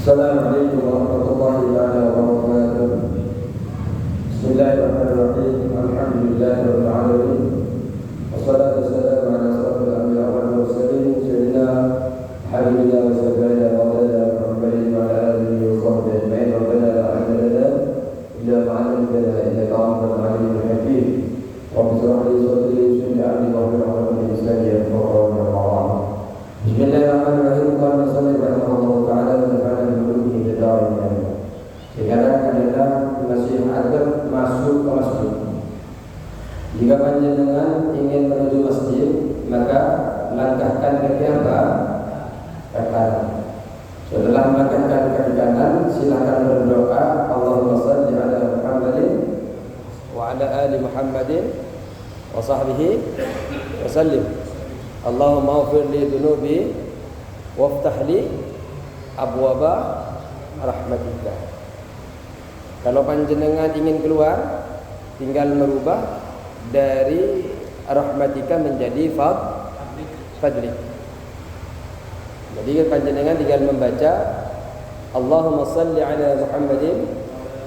Assalamualaikum warahmatullahi wabarakatuh. Bismillahirrahmanirrahim. Alhamdulillahirabbil alamin. Wassalatu wassalamu ala asyrafil anbiya wal mursalin sayyidina habibina wa sayyidina maulana Muhammadin wa ala alihi wa sahbihi ajma'in. Rabbana la ilma lana illa ma 'allamtana innaka antal alimul hakim. Rabbi shrah li sadri wa yassir li amri wahlul 'uqdatam min lisani yafqahu qawli. Bismillahirrahmanirrahim. Qala sallallahu alaihi wa ta'ala wa nafa'ana bi dzikrihi. Sekarang adalah masih akan masuk ke masjid. Jika panjenengan ingin menuju masjid, maka langkahkan kaki apa? Ke kanan. Setelah melangkahkan kaki kanan, silakan berdoa, Allahumma shalli ala Muhammadin wa ala ali Muhammadin wa sahbihi wa sallim. Allahumma ighfir li dhunubi waftah li abwaba rahmatika. Kalau panjenengan ingin keluar, tinggal merubah dari rahmatika menjadi fadlik. Jadi panjenengan tinggal membaca Allahumma salli ala Muhammadin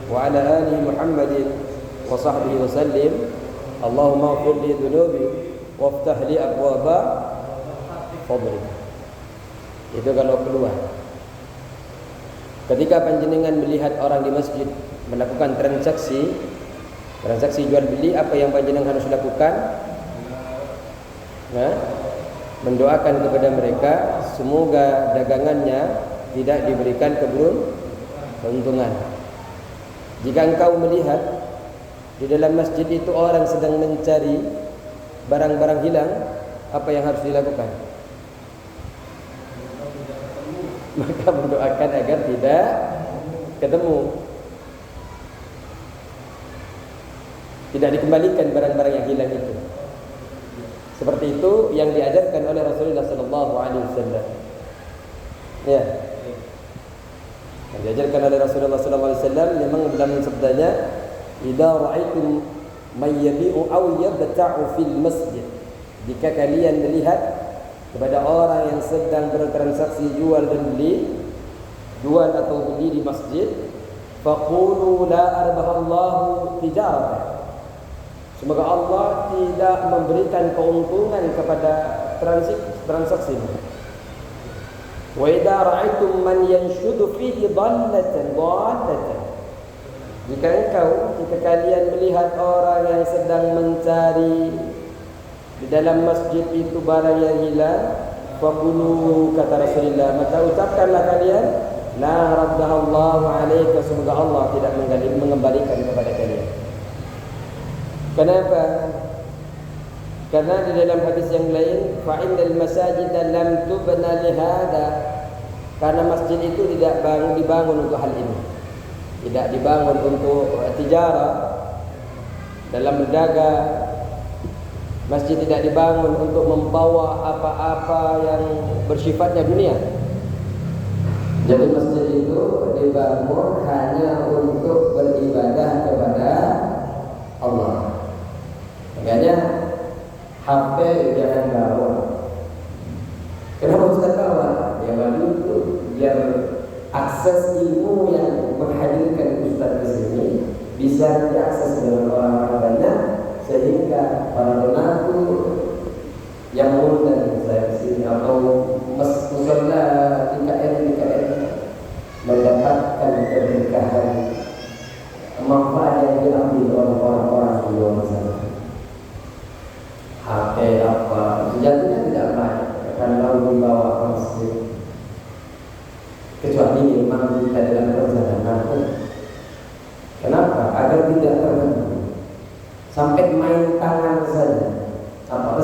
wa ala ali Muhammadin wa sahbihi wa sallim. Allahumma ighfir li dhunubi waftah li abwaba fadlik. Itu kalau keluar. Ketika panjenengan melihat orang di masjid melakukan transaksi jual beli, apa yang panjenengan harus lakukan? Mendoakan kepada mereka semoga dagangannya tidak diberikan keberuntungan. Jika engkau melihat di dalam masjid itu orang sedang mencari barang-barang hilang, apa yang harus dilakukan? Maka mendoakan agar tidak ketemu, tidak dikembalikan barang-barang yang hilang itu. Seperti itu yang diajarkan oleh Rasulullah sallallahu alaihi wasallam. Ya. Yang diajarkan oleh Rasulullah sallallahu alaihi wasallam memang dalam sabdanya, "Idza ra'aitum may yabi'u aw yabta'u fil masjid." Jika kalian melihat kepada orang yang sedang bertransaksi jual atau beli di masjid, faqulu la arbahallahu tijaratan. Semoga Allah tidak memberikan keuntungan kepada transaksi. Wa idza ra'aitum man yanshudu fihi dhallatan. Jika kalian melihat orang yang sedang mencari di dalam masjid itu barang yang hilang, faqulu, kata Rasulullah, maka ucapkanlah kalian, la raddahallahu alaika, semoga Allah tidak mengembalikan kepada kalian. Kenapa? Karena di dalam hadis yang lain, fa innal masajid lam tubna li hada, karena masjid itu tidak dibangun untuk hal ini. Tidak dibangun untuk tijarah, dalam berdagang. Masjid tidak dibangun untuk membawa apa-apa yang bersifatnya dunia. Jadi masjid itu dibangun hanya untuk beribadah kepada Allah. Makanya HP jangan bawa. Kenapa Ustaz bawa? Ya baru itu biar akses ilmu yang menghadirkan Ustaz di sini bisa diakses dengan orang-orang banyak, sehingga para donatur yang mengundang saya di sini atau musalla TKN mendapatkan keberkahan, manfaat yang diambil oleh orang-orang di luar sana. HP apa sejatinya tidak baik karena membawa ke masjid, kecuali memang kita dalam perjalanan. Kenapa? Agar tidak terganggu. Sampai main tangan saja, apa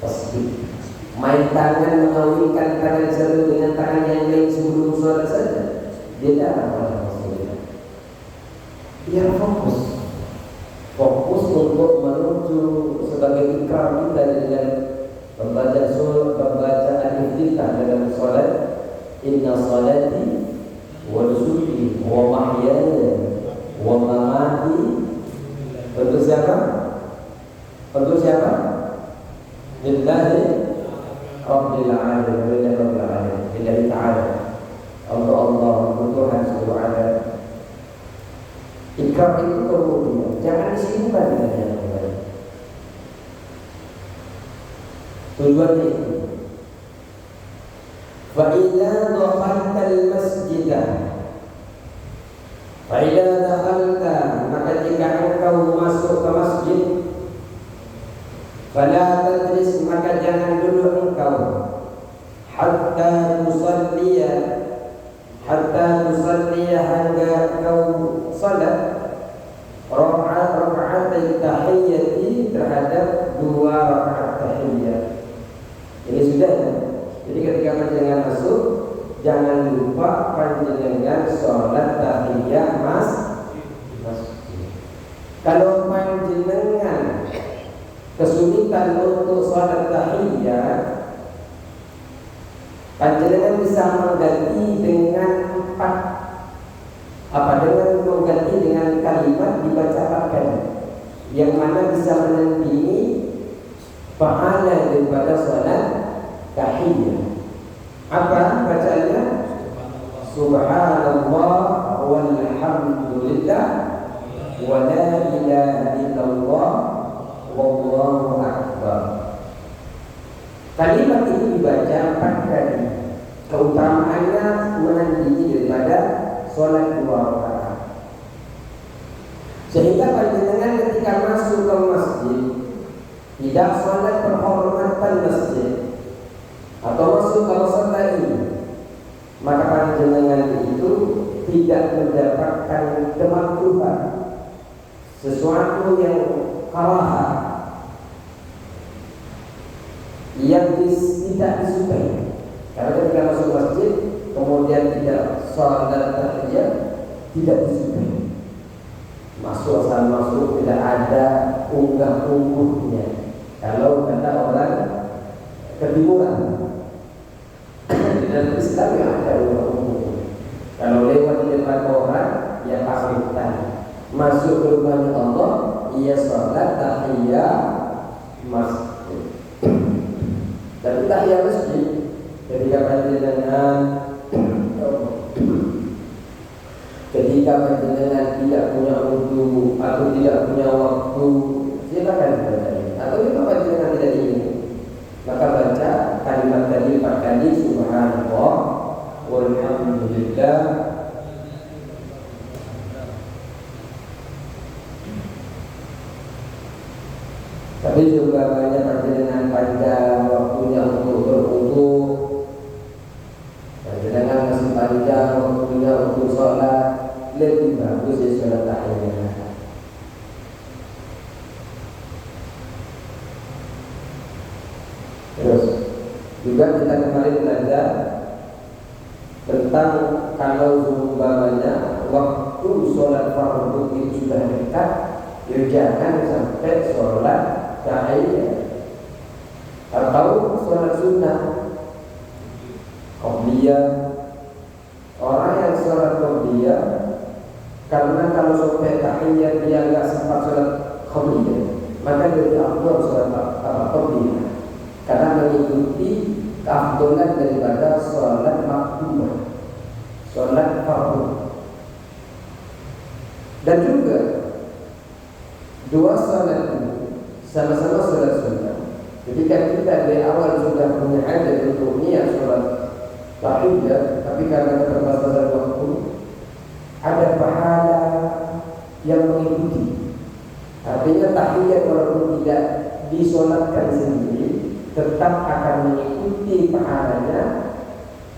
pasti main tangan mengawinkan tangan satu dengan tangan yang lain sebelum sholat saja, dia tidak akan maksudnya. Biar fokus untuk menuju sebagai ikram kita dengan membaca surah, membaca al-iftitah dalam sholat. Inna salati wa nusuki wa mahyaya wa mamati. Untuk siapa? Lillahi Rabbil Alamin. Lillahi Ta'ala. Allah Ikrar itu kemudian jangan disimpan dengan yang lain. Tujuannya itu. Fa idza dakhalta al-masjid, fa idza dakhalta, maka jika engkau masuk ke masjid, fala tadris, maka jangan duduk engkau hatta tusalliya hingga engkau salat rakaat tahiyyati, terhadap 2 rakaat tahiyyat. Ini sudah ya. Jadi ketika panjenengan masuk, jangan lupa panjenengan sholat tahiyyat masjid. Kalau panjenengan kesulitan untuk sholat tahiyyat, panjenengan bisa mengganti dengan 4, dengan mengganti dengan kalimat dibacakan, yang mana bisa menandingi pahala daripada sholat tahiyyat. Apa bacaannya? Subhanallah walhamdulillah wa la ilaha illallah wallahu akbar. Kalimat itu dibaca 4 kali. Keutamaannya menandingi daripada sholat 2 rakaat. Sehingga panjenengan ketika masuk ke masjid tidak sholat penghormatan masjid atau masuk ke musala ini, maka panjenengan itu tidak mendapatkan kemakruhan, sesuatu yang karaha, yang tidak disukai. Karena ketika masuk masjid kemudian tidak sholat tahiyyat, tidak disukai. Masuk asal masuk, tidak ada unggah-ungguhnya. Kalau kata orang ketimuran, di dalam Islam yang ada unggah-ungguhnya. Kalau lewat di depan orang, ya pamitan. Masuk ke rumahnya Allah, ia sholat tahiyyat masjid. Tapi tahiyyat masjid ketika panjenengan tidak punya wudu atau tidak punya waktu, silakan baca ini. Atau jika panjenengan tidak ingin, maka baca kalimat tadi 4 kali, subhanallah walhamdulillah. Tapi juga banyak panjenengan panjang waktunya untuk berwudu, panjenengan masih panjang waktunya untuk sholat, lebih bagus ya sholat tahiyyat. Terus juga kita kemarin belajar tentang kalau umpamanya waktu sholat fardu itu sudah dekat, ya jangan sampai sholat tahiyyat atau sholat sunnah qabliyah. Orang yang sholat qabliyah, karena kalau sampai tahiyyat dia nggak sempat sholat qabliyah, maka dia afdal sholat qabliyah, karena mengikuti keafdalan daripada sholat maktubah, sholat fardu. Dan juga 2 sholat ini sama-sama sholat sunnah. Ketika kita dari awal sudah punya adat untuk niat sholat tahiyyat, tapi karena keterbatasan waktu, ada pahala yang mengikuti. Artinya tahiyyat walaupun tidak disolatkan sendiri, tetap akan mengikuti pahalanya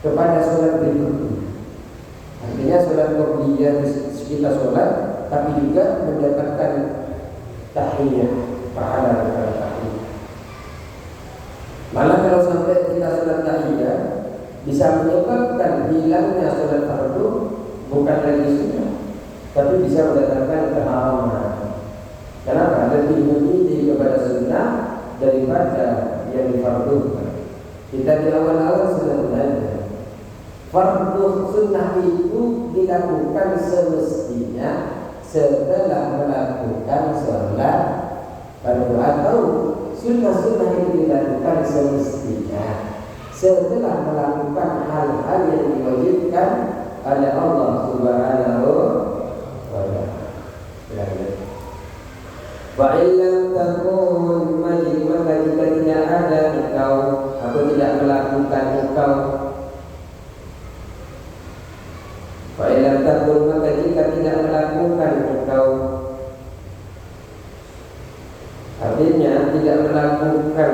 kepada sholat berikutnya. Artinya sholat qabliyah kita sholat, tapi juga mendapatkan tahiyyat, pahala daripada tahiyyat. Malah kalau sampai kita sholat tahiyyat, bisa menyebabkan hilangnya sholat fardu, bukan lagi sunnah, tapi bisa mendatangkan keharaman. Kenapa? Lebih memilih kepada sunnah daripada yang difardukan. Kita di awal-awal sudah belajar, fardu sunnah itu dilakukan semestinya setelah melakukan sholat fardu, atau sunnah-sunnah itu dilakukan semestinya setelah melakukan hal-hal yang diwajibkan oleh Allah Subhanahu wa ta'ala. Fa illam takun majid, maka jika tidak ada engkau atau tidak melakukan engkau. Fa illam takun, maka jika tidak melakukan engkau, artinya tidak melakukan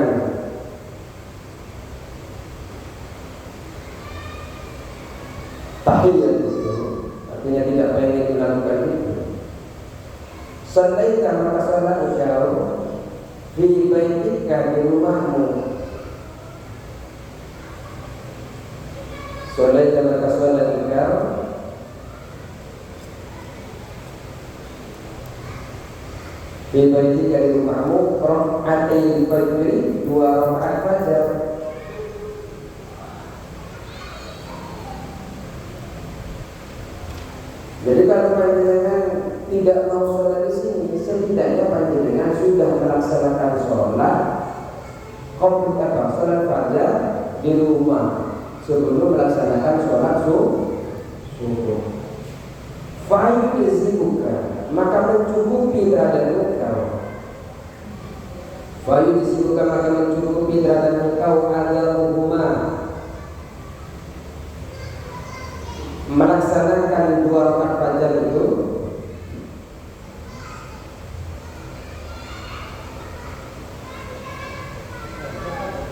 tahiyat itu, artinya tidak pengen melakukan itu. Sallaita, maka salat engkau fi baitika, di rumahmu. Sallaita, maka salat engkau fi baitika, di rumahmu, rakaatil fajri, 2 rakaat fajar. Jadi kalau panjenengan tidak mau sholat di sini, setidaknya panjenengan sudah melaksanakan sholat sholat fajar di rumah sebelum melaksanakan sholat subuh. Fa'yudisibuka, maka mencukupi terhadap engkau. Fa'yudisibuka, maka mencukupi terhadap engkau adalah melaksanakan 2 rakaat fajar itu.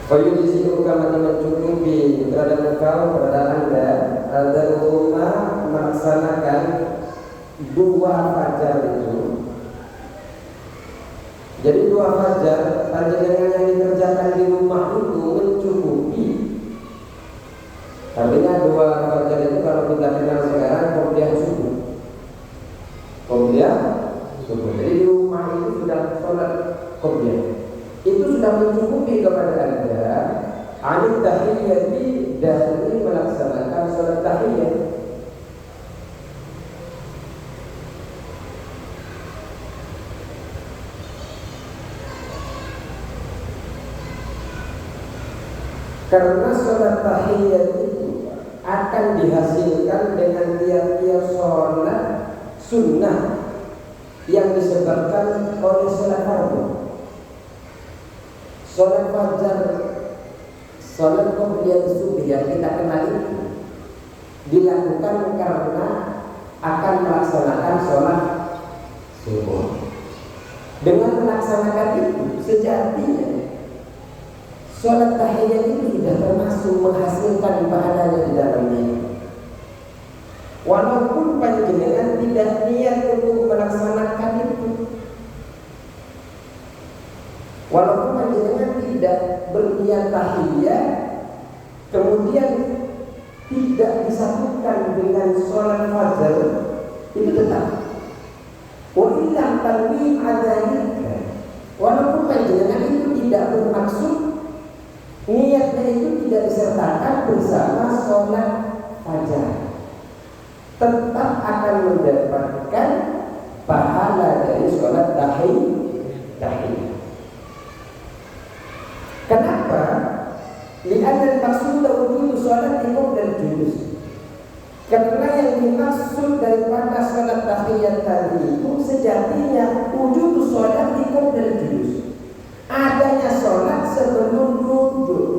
Fayudisibuka, maka mencukupi terhadap engkau, terhadap anda, adalah melaksanakan 2 fajar itu. Jadi 2 fajar panjenengan yang dikerjakan di rumah itu mencukupi. Artinya 2 fajar itu kalau kita kenal sekarang qobliyah subuh. Jadi di rumah itu sudah sholat qobliyah. Itu sudah mencukupi kepada anda anit tahiyyati, dari melaksanakan sholat tahiyyat. Karena sholat tahiyyat itu akan dihasilkan dengan tiap-tiap sholat sunnah yang disebabkan oleh sholat fardu. Sholat fajar, sholat qobliyah subuh yang kita kenal itu dilakukan karena akan melaksanakan sholat subuh. Dengan melaksanakan itu, sejatinya sholat tahiyyat itu sudah termasuk menghasilkan pahalanya di dalamnya. Walaupun panjenengan tidak niat untuk melaksanakan itu, walaupun panjenengan tidak berniat tahiyyat, kemudian tidak disatukan dengan sholat fajar, itu tetap. Wa illam tanwi adzalika, walaupun panjenengan itu tidak bermaksud, niatnya itu tidak disertakan bersama sholat fajar, tetap akan mendapatkan pahala dari sholat tahiyyat. Kenapa? Li'anna al-maqsuda wujudu sholat dan julus. Karena yang dimaksud daripada sholat tahiyyat tadi itu sejatinya wujudu sholat dan julus, adanya sholat sebelum duduk.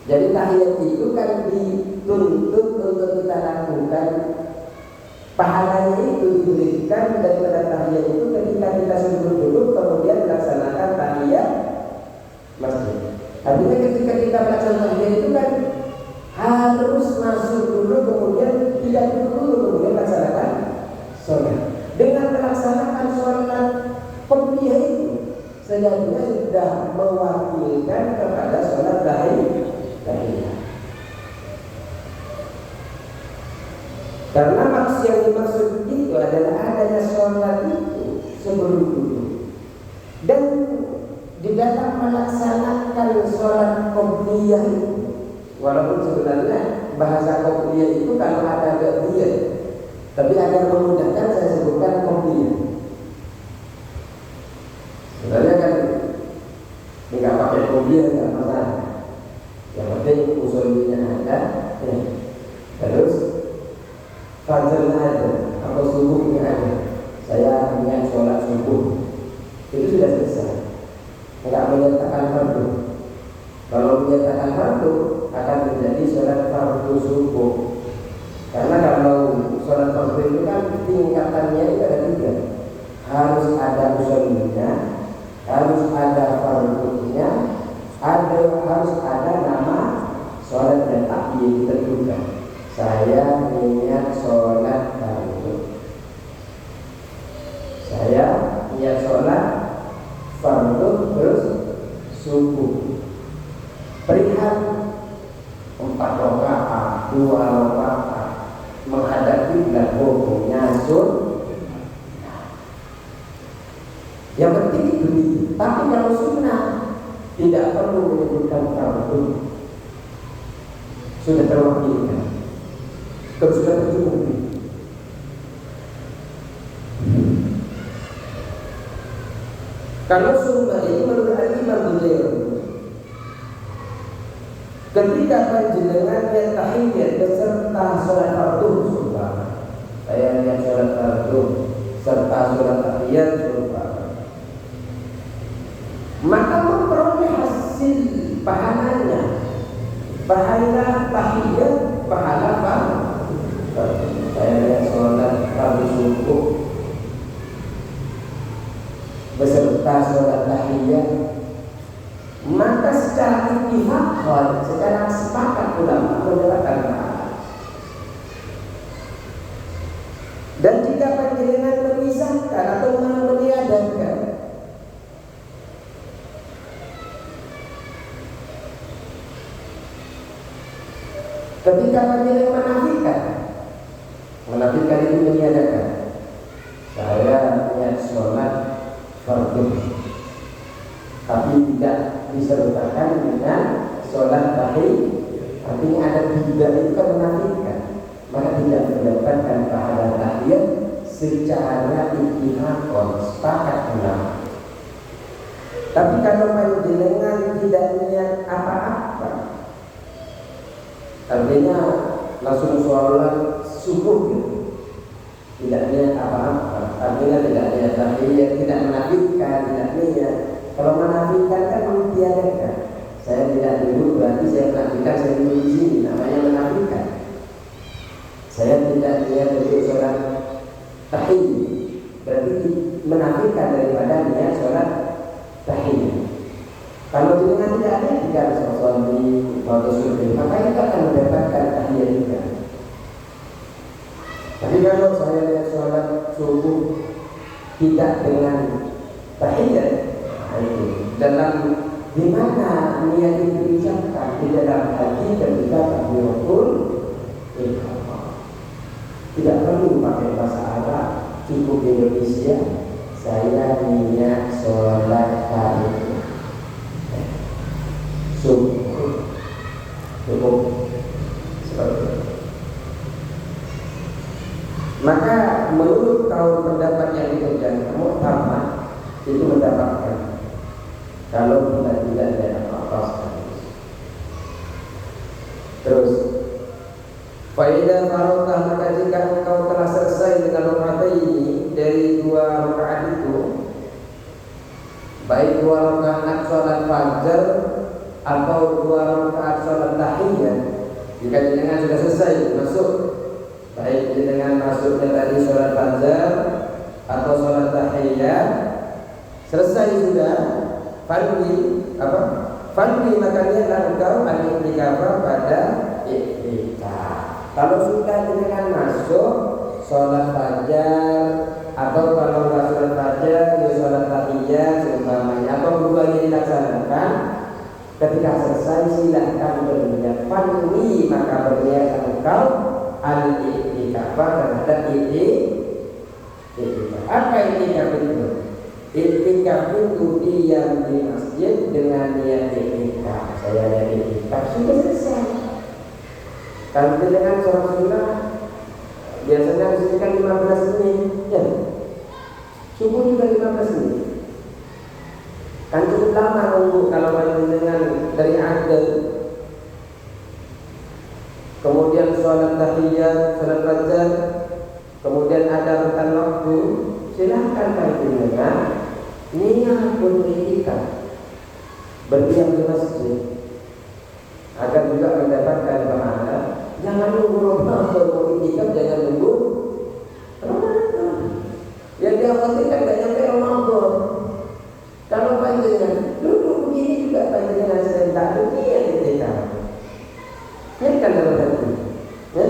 Jadi tahiyyat itu kan dituntut untuk kita lakukan. Pahalanya itu diberikan daripada tahiyyat itu ketika kita sebelum duduk kemudian melaksanakan tahiyyat masjid. Artinya ketika kita melaksanakan tahiyyat itu kan harus masuk dulu, kemudian tidak duduk dulu, kemudian melaksanakan sholat. Dengan melaksanakan sholat qobliyah itu sejatinya sudah mewakilkan kepada sholat tahiyyat. Karena maksud yang dimaksud itu adalah adanya sholat itu sebelum duduk. Dan di dalam melaksanakan sholat qobliyah itu, walaupun sebenarnya bahasa qobliyah itu kalau ada qobliyah, tapi agar memudahkan saya sebutkan qobliyah. Sebenarnya kan nggak pakai qobliyah nggak masalah. Yang penting usulnya ada, ya. Terus fajarnya ada atau subuhnya ada. Saya niat sholat subuh 3 kan tingkatannya itu ada 3. Harus ada usulnya, harus ada fardunya, harus ada nama sholat dan takbir ditentukan. Saya niat sholat fardu. Saya niat sholat fardu terus subuh. Perihal 4 rakaat, 2 rakaat menghadap kiblat hukumnya sunnah. Yang penting itu. Tapi kalau sunnah tidak perlu menyebutkan fardu. Sudah terwakilkan. Kalau sudah tercukupi. Kalau sunnah itu menurut Imam Bukhari, ketika panjenengan yang tahiyat beserta sholat fardu, saya niat sholat fardu serta sholat tahiyat, maka memperoleh hasil pahalanya, pahala tahiyat, pahala fardu. Saya niat sholat fardu subuh beserta sholat tahiyat, maka secara ittifaq, secara sepakat ulama mendapatkan pahala. Dan jika panjenengan memisahkan atau meniadakan, ketika panjenengan menafikan itu meniadakan, saya niat sholat fardu, tapi tidak disertakan dengan sholat tahiyat, artinya ada 3 itu kan menafikan, maka tidak mendapatkan pahala tahiyat secara ittifaq, sepakat ulama. Tapi kalau panjenengan tidak niat apa-apa, artinya langsung sholat subuh gitu, tidak niat apa-apa, artinya tidak niat tahiyat, tidak menafikan, tidak niat. Kalau menafikan kan mentiadakan. Saya tidak duduk berarti saya menafikan, saya duduk di sini, namanya menafikan. Saya tidak niat duduk sholat tahiyat, berarti menafikan daripada niat sholat tahiyat. Kalau dengan tidak ada, tidak bisa sholat di waktu subuh, maka itu akan mendapatkan tahiyat juga. Tapi kalau saya lihat sholat subuh tidak dengan tahiyat, itu dalam di mana niat itu diucapkan di dalam hati ketika takbiratul ihram. Tidak perlu pakai bahasa Arab, cukup Indonesia. Saya niat sholat fardu subuh, cukup seperti itu. Maka menurut kaum pendapat yang dikerjakan muktamad itu mendapatkan kalau kita tidak ada apa-apa sekali. Terus faedah farotah, maka jika engkau telah selesai dengan rakaat ini dari 2 rakaat itu, baik 2 rakaat sholat fajar atau 2 rakaat sholat tahiyat, jika jenengan sudah selesai masuk, baik dengan masuknya tadi sholat fajar atau sholat tahiyat, selesai sudah fardhi maka niatlah engkau al-i'tikaf pada i'tikaf. Kalau sudah dengan masuk sholat fajar atau kalau nggak sholat fajar ya sholat tahiyat seumpamanya, atau keduanya dilaksanakan, ketika selesai silahkan berniat fardhi, maka berniat engkau al-i'tikaf terhadap i'tikaf. Apa i'tikaf itu? I'tikaf itu diam di masjid dengan niat i'tikaf. Saya niat i'tikaf sudah selesai. Kalau dengan sholat sunnah biasanya disediakan 15 menit, ya. Subuh juga 15 menit. Kan cukup lama nunggu kalau dengan dari adil. Kemudian sholat tahiyat, sholat fajar, kemudian ada rentan waktu, silahkan panjenengan niat beritikaf berdiam di masjid agar juga mendapatkan pahala. Jangan nunggu Ramadan beritikaf, jangan nunggu dia khawatir tidak nyampe Ramadan. Kalau panjenengan duduk begini juga panjenengan serentak dunia itikaf. Ini kan dalam hati, ya?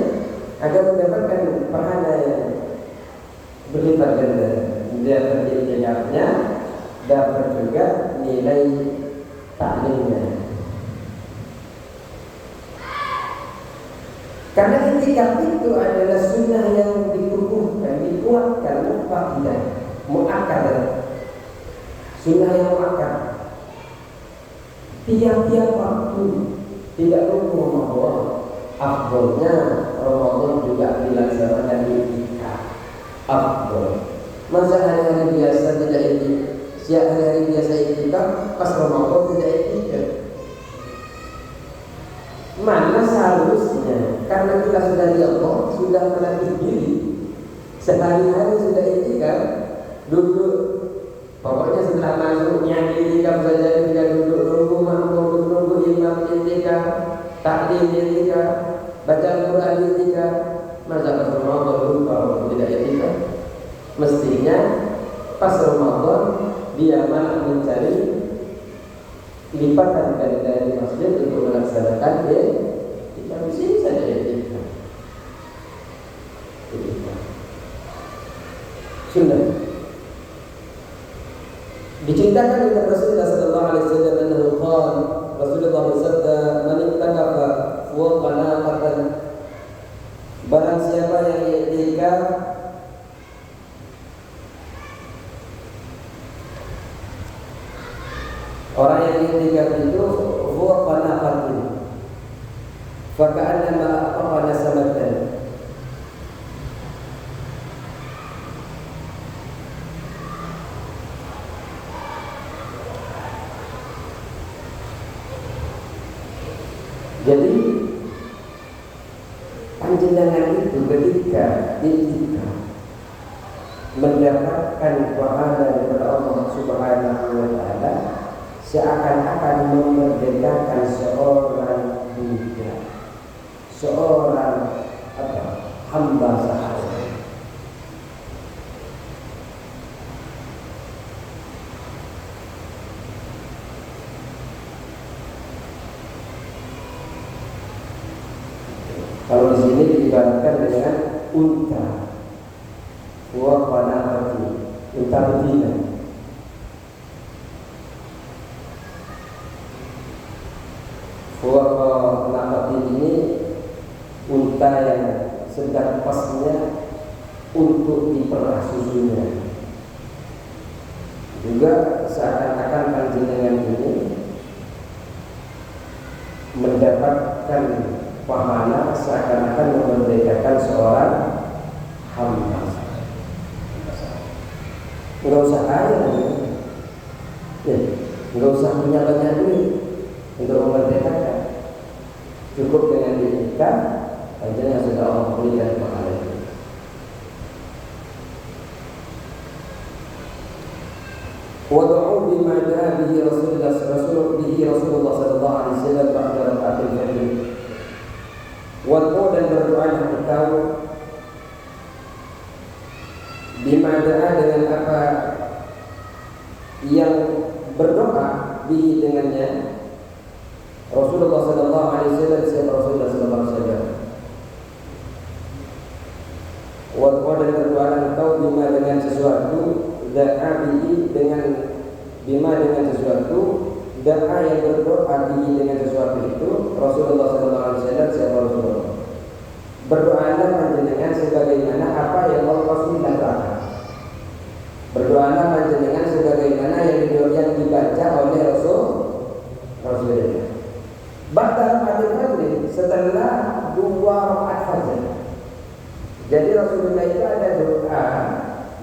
Agar mendapatkan pahala yang berlipat ganda. Dapat itikafnya, dapat juga nilai taklimnya. Karena itikaf itu adalah sunnah yang dikukuhkan, dikuatkan, muakkad. Sunnah yang muakkad. Tiap-tiap waktu tidak lupa bahwa afdolnya Ramadan juga dilaksanakan itikaf. Afdol. Masa hari-hari biasa tidak itikaf, siap hari-hari biasa itikaf, pas Ramadan tidak itikaf. Mana seharusnya karena kita sudah di Allah, sudah melatih diri sehari-hari sudah itikaf, duduk pokoknya setelah masuknya itikaf saja tidak duduk nunggu makmum, nunggu imam itikaf, taklim itikaf, baca Quran itikaf. Masa pas Ramadan lupa tidak itikaf? Mestinya pas Ramadan dia malah mencari lipatan dari masjid untuk melaksanakan itikaf. Di sini saja itikaf. Sunnah. Diceritakan oleh Rasulullah sallallahu alaihi wasallam annahu qala, Rasulullah bersabda, "Man ittaqafa wa qanaqatan." Barang siapa yang i'tikaf orang yang i'tikaf itu huwa qanaqatin. Fa ka'annama aqana samatan. Jadi panjenengan itu ketika itikaf mendapatkan pahala daripada Allah Subhanahu wa taala seakan-akan memerdekakan seorang budak, seorang hamba sahaya. Kalau di sini diibaratkan dengan unta, wa qanaqati, unta betina. Wa qanaqati ini unta yang sedang pasnya untuk diperah susunya. Juga seakan-akan panjenengan ini mendapatkan pahala seakan-akan memerdekakan seorang hamba. Enggak usah kaya, enggak usah punya banyak duit untuk memerdekakan. Cukup dengan itikaf, panjenengan sudah Allah berikan pahala itu. Wadu'u bima ja'a bihi Rasulullah sallallahu alaihi wasallam ba'da raka'atil fajr. Wad'u dan berdoalah engkau bima ja'a dengan apa yang berdoa bihi dengannya Rasulullah sallallahu alaihi wasallam, siapa Rasulullah sallallahu alaihi wasallam. Wad'u dan berdoalah engkau bima dengan sesuatu da'a bihi dengan bima dengan sesuatu da'a yang berdoa bihi dengan sesuatu itu Rasulullah sallallahu alaihi wasallam, siapa Rasulullah. Berdoalah panjenengan sebagaimana apa yang Rasulullah katakan. Berdoalah panjenengan sebagaimana yang dibaca oleh Rasulullah. Ba'da raka'atil fajr, setelah 2 rakaat fajar. Jadi Rasulullah itu ada doa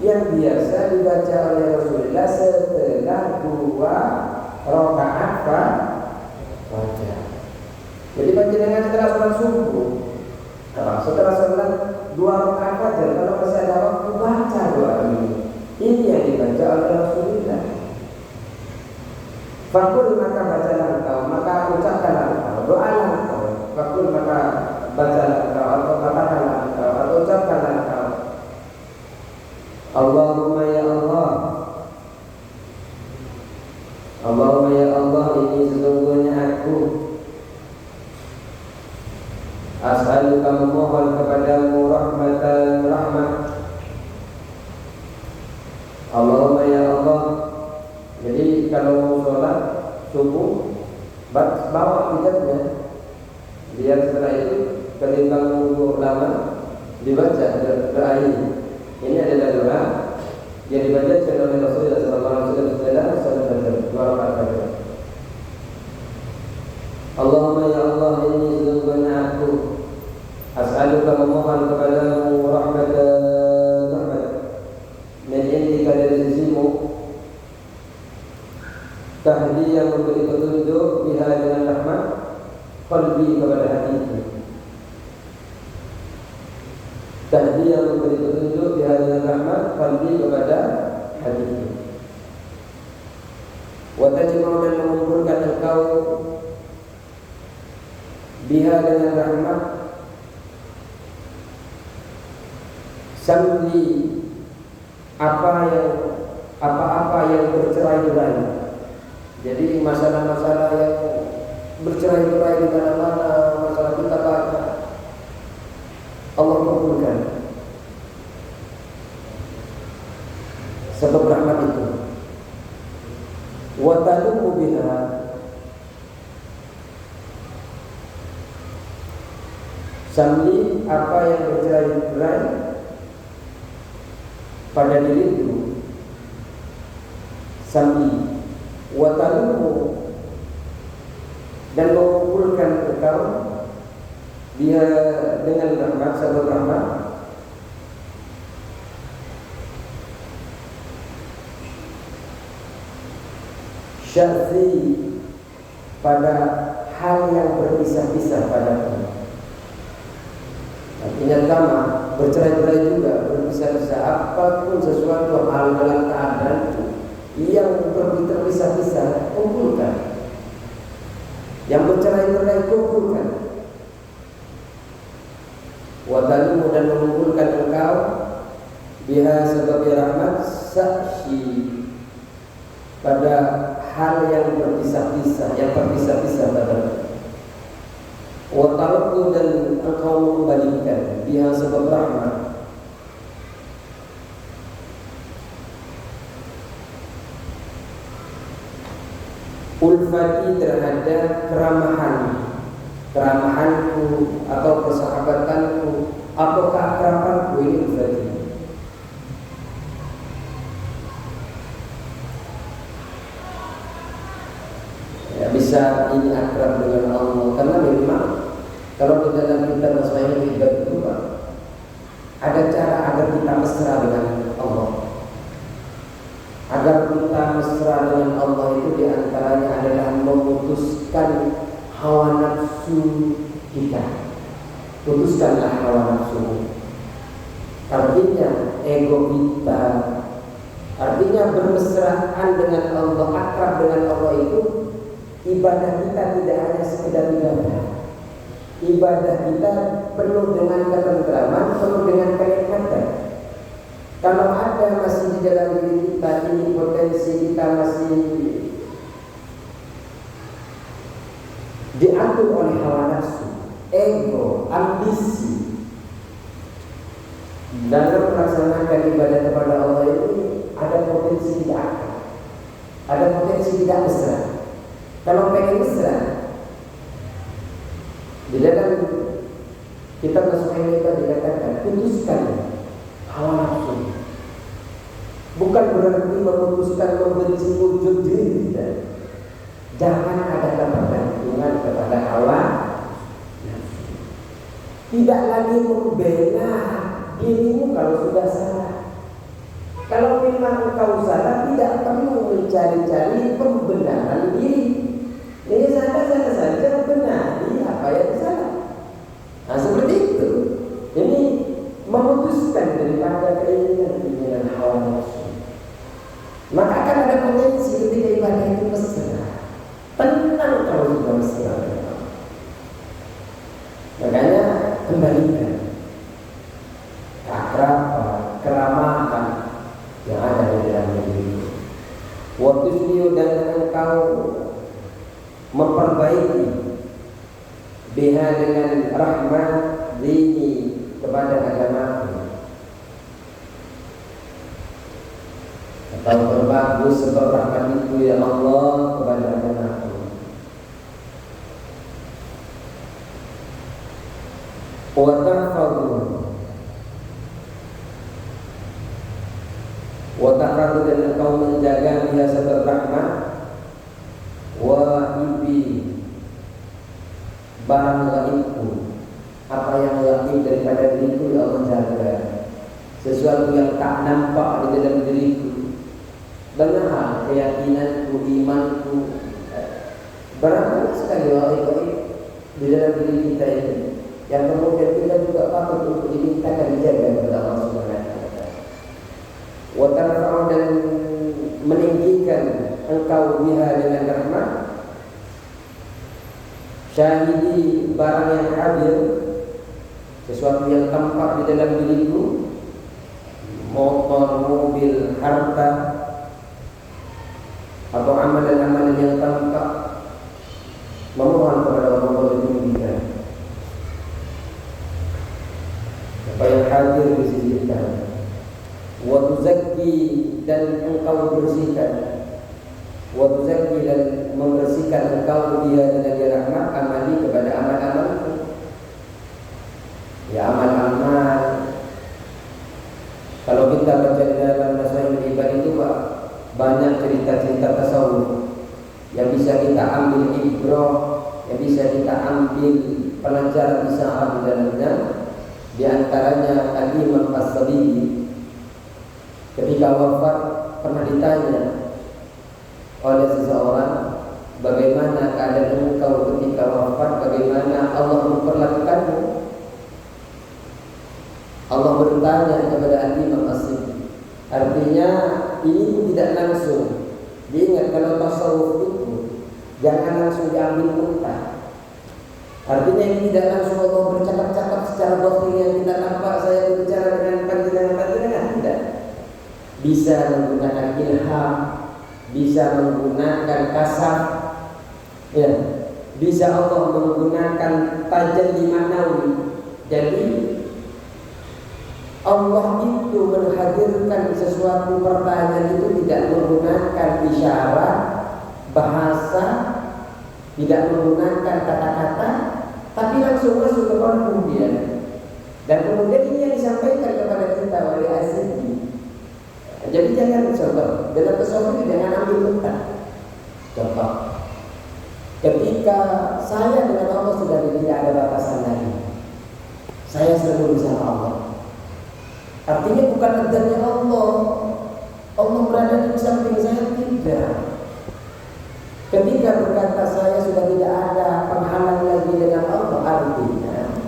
yang biasa dibaca oleh Rasulullah setelah 2 rakaat fajar. Jadi panjenengan setelah sholat subuh, setelah sholat 2 rakaat fajar, kalau masih ada waktu baca doa ini. Ini yang dibaca oleh Rasulullah. Fakul maka bacalah engkau, maka ucapkanlah engkau, doalah engkau. Fakul maka bacalah engkau, atau katakanlah engkau, atau ucapkanlah engkau. Allahumma ya hakikatnya biar setelah itu ketimbang nunggu lama dibaca doa ini. Ini adalah doa yang dibacakan oleh Rasulullah SAW dalam salat Fajr, 2 rakaat Fajr. Allahumma ya Allah, inni sesungguhnya aku as'aluka, memohon kepadamu rahmat min indika, dari sisimu, tahdi yang memberi petunjuk biha dengan rahmat qalbi, kepada hatiku. Tahdi yang memberi petunjuk biha dengan rahmat qalbi, kepada hatiku. Wa tajma'u, dan mengumpulkan engkau biha dengan rahmat samli, apa-apa yang bercerai-berai. Jadi masalah-masalah yang bercerai-berai di mana-mana, masalah kita banyak, Allah kabulkan sebab rahmat itu. Wa talumu biha, samli, apa yang bercerai-berai pada diriku, samli. Wa talumu, dan mengumpulkan engkau dia dengan rahmat, sebab rahmat, syarfi, pada hal yang berpisah-pisah padaku. Artinya sama, bercerai-berai juga, berpisah-pisah, apapun sesuatu hal dalam keadaan yang terpisah-pisah, kumpulkan. Yang bercerai-berai, kumpulkan. Wadalumu, dan mengumpulkan engkau biha sebagai rahmat saksi, pada hal yang berpisah-pisah, yang terpisah-pisah padamu. Wataruku, dan engkau mengembalikan biha sebab rahmat ulfati, terhadap keramahanku atau persahabatanku atau keakrabanku. Ini ulfati. Ya, bisa ini akrab dengan Allah, karena memang kalau di dalam kita masalah ini itu ada cara agar kita mesra dengan Allah. Agar kita mesra dengan Allah itu diantaranya adalah memutuskan hawa nafsu kita. Putuskanlah hawa nafsu. Artinya ego kita. Artinya bermesraan dengan Allah, akrab dengan Allah itu, ibadah kita tidak hanya sekedar ibadah. Ibadah kita penuh dengan ketentraman, penuh dengan kenikmatan. Kalau ada masih di dalam diri kita ini potensi kita masih diatur oleh hawa nafsu, ego, ambisi, dalam melaksanakan ibadah kepada Allah itu ada potensi tidak akal, ada potensi tidak mesra. Kalau pengen mesra, di dalam kita masuk ini dikatakan putuskan hawa nafsu. Bukan berarti memutuskan membenci wujud diri kita. Jangan ada ketergantungan kepada hawa nafsu. Tidak lagi membela dirimu kalau sudah salah. Kalau memang engkau salah, tidak perlu mencari-cari pembenaran diri. Ini saja membenari apa yang salah. Nah, seperti itu. Ini memutuskan daripada keinginan hawa nafsu. Maka akan ada potensi ketika ibadah itu mesra. Tenang kalau sudah mesra. Makanya kembalikan keakraban, keramahan yang ada di dalam diri. Waktu itu dan engkau memperbaiki biha dengan rahmat dini kepada agamaku, atau berbagus sebab rahmat itu ya Allah kepada agamaku. menjaga biasatul rahmah wa ibi barang gaibku, apa yang gaib daripada diriku ya Allah jaga. Sesuatu yang tak nampak di dalam diriku, banyak hal, keyakinanku, imanku, barang sekali gaib di dalam diri kita ini yang kemudian kita juga patut untuk dimintakan dijaga kepada Allah Subhanahu wa taala. Wa tarfa'u, dan meninggikan engkau biha dengan rahmat, syahidi barang yang hadir, sesuatu yang tampak di dalam diriku, motor, mobil, harta, atau amalan-amalan yang tampak, memohon kepada Allah meninggikan apa yang hadir di sisi kita. Wa tuzakki, dan engkau bersihkan, wa tuzakki, dan membersihkan engkau dia dengan rahmat amali kepada amal-amalku. Ya amal-amal, kalau kita baca di dalam Nasaihul Ibad itu Pak, banyak cerita-cerita tasawuf yang bisa kita ambil ibrah, yang bisa kita ambil pelajaran Islam di dalamnya. Di antaranya Al-Imam As-Sabili ketika wafat pernah ditanya oleh seseorang, bagaimana keadaan engkau ketika wafat, bagaimana Allah memperlakukanmu? Allah bertanya kepada Al-Imam As-Sabili. Artinya ini tidak langsung. Diingat kalau tasawuf itu jangan langsung diambil mentah. Artinya ini tidak langsung Allah bercakap-cakap secara batin yang kita nampak. Saya berbicara dengan pandangan-pandangan, tidak. Bisa menggunakan ilham, bisa menggunakan kasar, ya. Bisa Allah menggunakan tajalli ma'nawi. Jadi Allah itu menghadirkan sesuatu pertanyaan itu tidak menggunakan isyarat, bahasa, tidak menggunakan kata-kata, tapi langsung masuk ke kemudian. Dan kemudian ini yang disampaikan kepada kita oleh As-Sabili. Jadi jangan contoh dalam tasawuf jangan ambil mentah. Contoh, ketika saya dengan Allah sudah tidak ada batasan lagi, saya selalu bersama Allah. Artinya bukan adanya Allah berada di samping saya, tidak. Ketika berkata saya sudah tidak ada penghalang lagi dengan Allah, artinya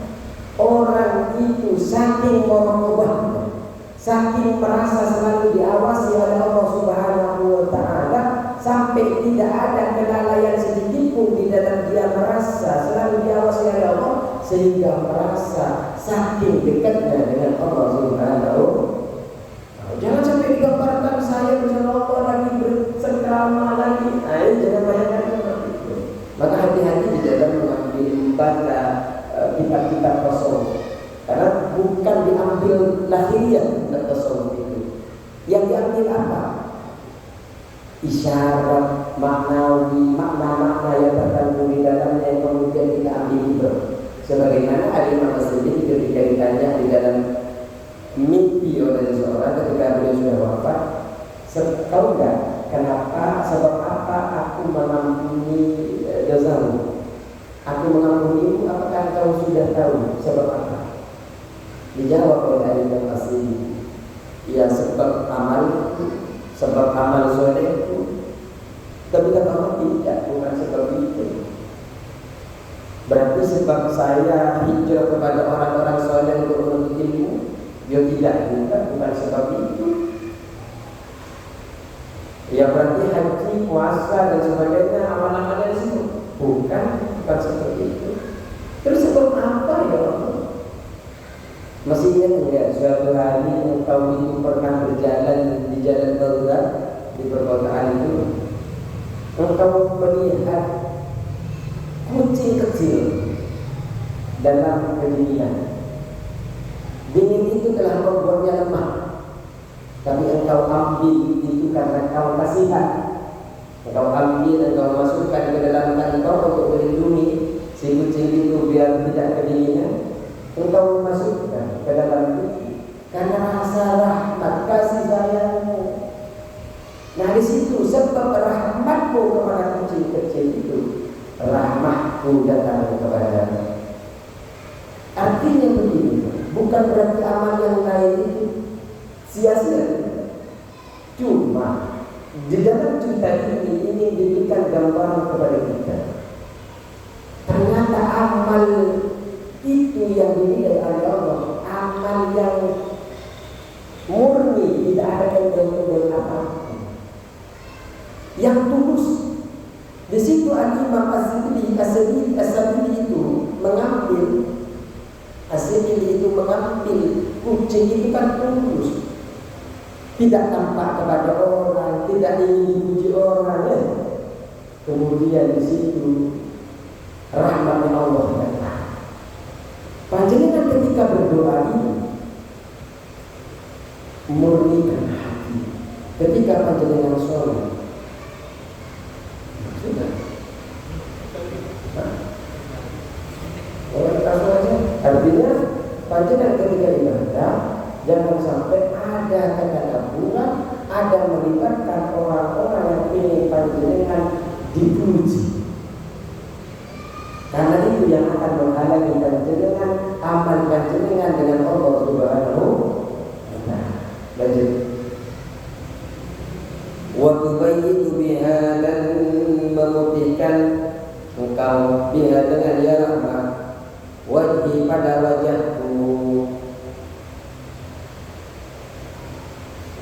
orang itu saking mengubahnya, saking merasa selalu diawasi oleh Allah Subhanahu wa taala, sampai tidak ada kelalaian sedikit pun di dalam dia merasa selalu diawasi oleh Allah, sehingga merasa saking dekatnya dengan Allah Subhanahu. Jangan sampai digambarkan saya bersama Allah lagi bersengkrama lagi. Jangan bayangkan seperti itu. Maka hati-hati di dalam mengambil baca kitab-kitab tasawuf, karena bukan diambil lahiriah dari tasawuf itu. Yang diambil apa? Isyarat, maknawi, makna-makna yang terkandung di dalamnya yang kemudian kita ambil itu. Sebagaimana Al-Imam As-Sabili ketika ditanya di dalam mimpi oleh seseorang ketika beliau sudah wafat, tahu enggak kenapa, sebab apa aku mengampuni dosamu? Aku mengampunimu, apakah kau sudah tahu sebab apa? Dijawab oleh Al-Imam As-Sabili, ya sebab amal solehku. Tapi kata Allah tidak, bukan sebab itu. Berarti sebab saya hijrah kepada orang-orang soleh untuk menuntut ilmu, dia tidak, bukan sebab itu. Ya berarti haji, puasa dan sebagainya amal-amal dari situ, bukan seperti itu. Terus sebab apa ya Allah? Mestinya enggak suatu hari engkau itu pernah berjalan di jalan Baghdad, di perkotaan itu, engkau melihat kucing kecil dalam kedinginan. Dingin itu telah membuatnya lemah, tapi engkau ambil itu karena kau kasihan. Engkau ambil dan kau masukkan ke dalam tangan engkau untuk melindungi si kucing itu biar tidak kedinginan. Engkau masukkan ke dalam itu karena rasa rahmat kasih sayangmu. Nah di situ sebab rahmatku kepada kecil-kecil itu, rahmatku datang kepada. Artinya begini, bukan berarti amal yang lain itu sia-sia. Cuma di dalam cerita ini ingin diberikan gambaran kepada kita. Ternyata amal itu yang dinilai oleh Allah, amal yang murni, tidak ada embel-embel apa-apa, yang tulus. Di situ Al-Imam As-Sabili itu mengambil kucing itu kan tulus, tidak tampak kepada orang, tidak ingin dipuji orang, ya. Kemudian di situ rahmatnya Allah datang. Panjenengan ketika berdoa ini murnikan hati. Ketika panjenengan sholat, sudah. Orang tahu aja. Artinya panjenengan ketika ibadah jangan sampai ada ketadaburan, ada melibatkan orang-orang yang ingin panjenengan dipuji. Karena itu yang akan menghalangi panjenengan amal panjenengan dengan Allah Subhanahu wa ta'ala. Lanjut. Wa tubayyitu biha, dan memutihkan engkau biha dengan ya rahmat, wajhi pada wajahku,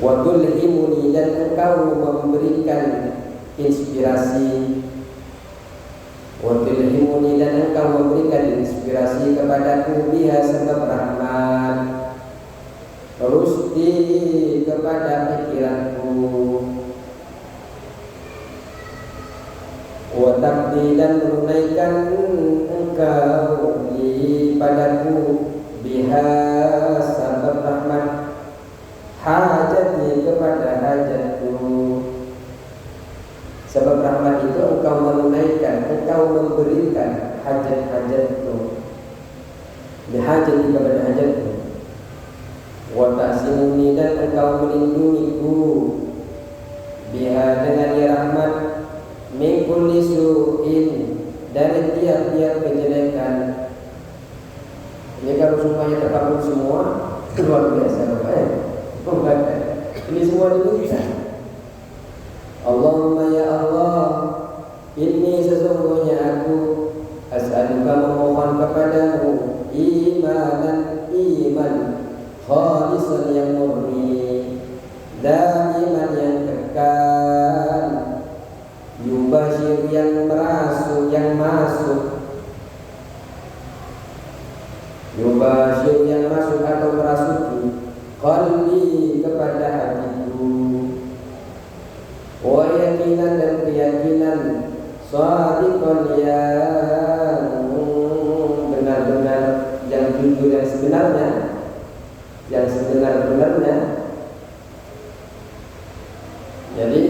wa tulhimuni, dan engkau memberikan inspirasi, wa tulhimuni, dan engkau memberikan inspirasi kepadaku biha sebab rahmat, rusdi kepada pikiranku, wa tabdi, dan menunaikan engkau li padaku biha sebab rahmat, hajati kepada hajatku. Sebab rahmat itu engkau menunaikan, engkau memberikan hajat-hajatku, bihajati kepada hajatku. Wa ta'simuni, dan engkau melindungiku biha dengan ya rahmat, min kulli su'in, dari tiap-tiap kejelekan. Ini kalau semuanya terkabul semua, luar biasa Bapak ya. Bukan. Ini semua diminta. Allahumma ya Allah, ini sesungguhnya aku as'aluka memohon kepadamu imanan, iman khalisan yang murni, daiman yang kekal, yubashir yang merasuk, yang masuk, yubashir yang masuk atau merasuki qalbi kepada hatiku, wa yakinan, dan keyakinan, shadiqan yang benar-benar, yang jujur, yang sebenarnya, yang sebenar-benarnya. Jadi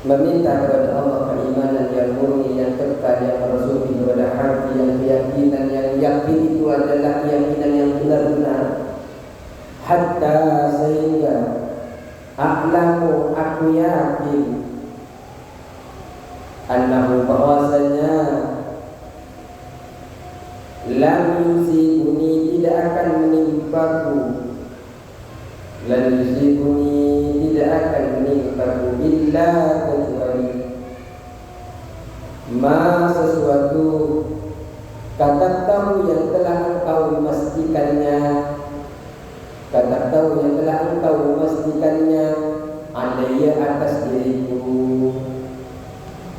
meminta kepada Allah keimanan yang murni, yang kekal, yang merasuki kepada hati, yang keyakinan, yang yakin itu adalah keyakinan yang benar-benar. Hatta sehingga a'lamu, aku yakin, annahu bahwasanya lam yusibuni, tidak akan menimpaku, lam yusibuni, tidak akan menimpaku, illa kecuali ma sesuatu katamu yang telah engkau memastikannya, katamu yang telah engkau memastikannya, alayya atas diriku.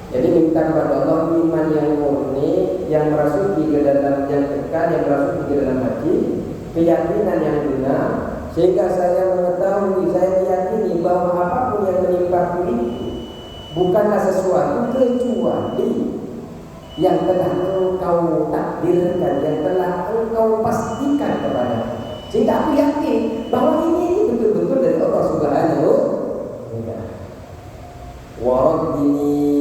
Jadi minta kepada Allah iman yang murni, yang merasuki ke dalam, yang kekal, yang merasuki ke dalam hati, keyakinan yang benar, sehingga saya mengetahui, saya meyakini bahwa apapun yang menimpaku itu bukanlah sesuatu kecuali yang telah engkau takdirkan, yang telah engkau pastikan kepada. Sehingga aku yakin bahwa ini betul-betul dari Allah Subhanahu wa ta'ala. Wa rabbini,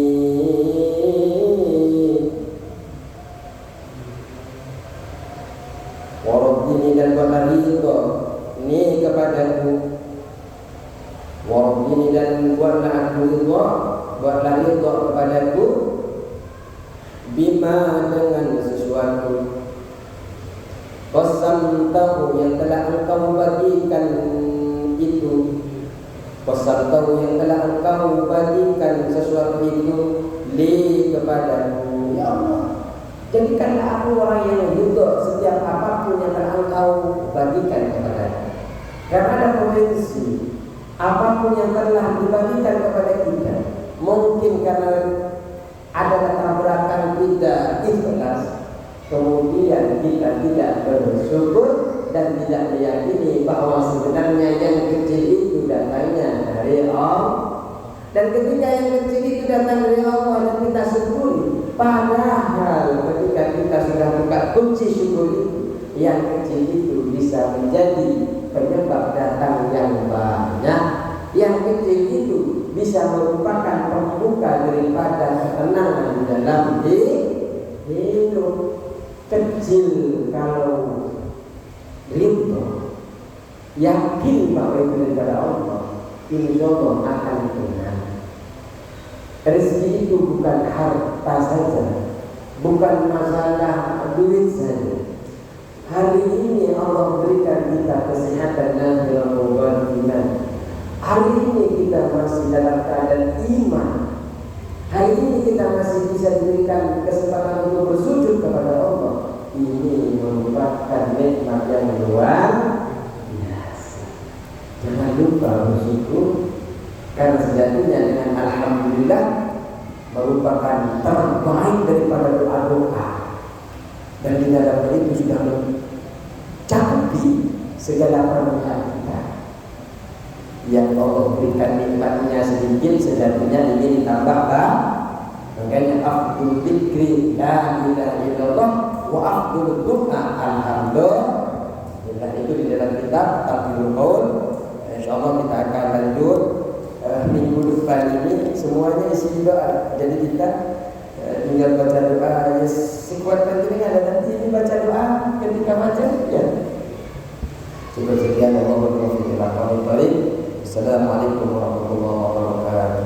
dan berlari ini kepadaku, wa rabbini, dan buatlah aku ridha, buatlah ridha kepadaku bima dengan sesuatu qasamtahu yang telah engkau bagikan itu, qasamtahu yang telah engkau bagikan sesuatu itu li kepadaku. Ya Allah, jadikanlah aku orang yang ridha setiap apapun yang telah engkau bagikan kepadaku. Karena ada potensi apapun yang telah dibagikan kepada kita, mungkin karena ada ketabrakan kita ikhlas, kemudian kita tidak bersyukur dan tidak meyakini bahwa sebenarnya yang kecil itu datangnya dari Allah. Dan ketika yang kecil itu datang dari Allah dan kita syukuri, padahal ketika kita sudah buka kunci syukur itu, yang kecil itu bisa menjadi penyebab datang yang banyak. Yang kecil itu bisa merupakan pembuka daripada ketenangan dalam hidup. Kecil kalau ridho, yakin bahwa itu daripada Allah, insya Allah akan tenang. Rezeki itu bukan harta saja, bukan masalah duit saja. Hari ini Allah berikan kita kesehatan dan kebaikan. Hari ini kita masih dalam keadaan iman. Hari ini kita masih bisa diberikan kesempatan untuk bersujud kepada Allah. Ini merupakan nikmat yang luar biasa. Jangan lupa bersyukur, karena sejatinya dengan alhamdulillah merupakan terbaik daripada doa-doa. Dan di dalam itu sudah mencakupi segala permintaan kita. Yang Allah berikan nikmatnya sedikit, sejatinya ingin ditambah. Makanya afdul dzikri la ilaha illallah wa afdul du'a alhamdulillah. Itu di dalam kitab Tafsirul Qaul. Insyaallah kita akan lanjut minggu depan ini, semuanya isi doa. Jadi kita tinggal baca doa ya sekuat nanti ada nanti ini baca doa ketika baca ya. Cukup sekian, Allah berkata. Assalamualaikum warahmatullahi wabarakatuh.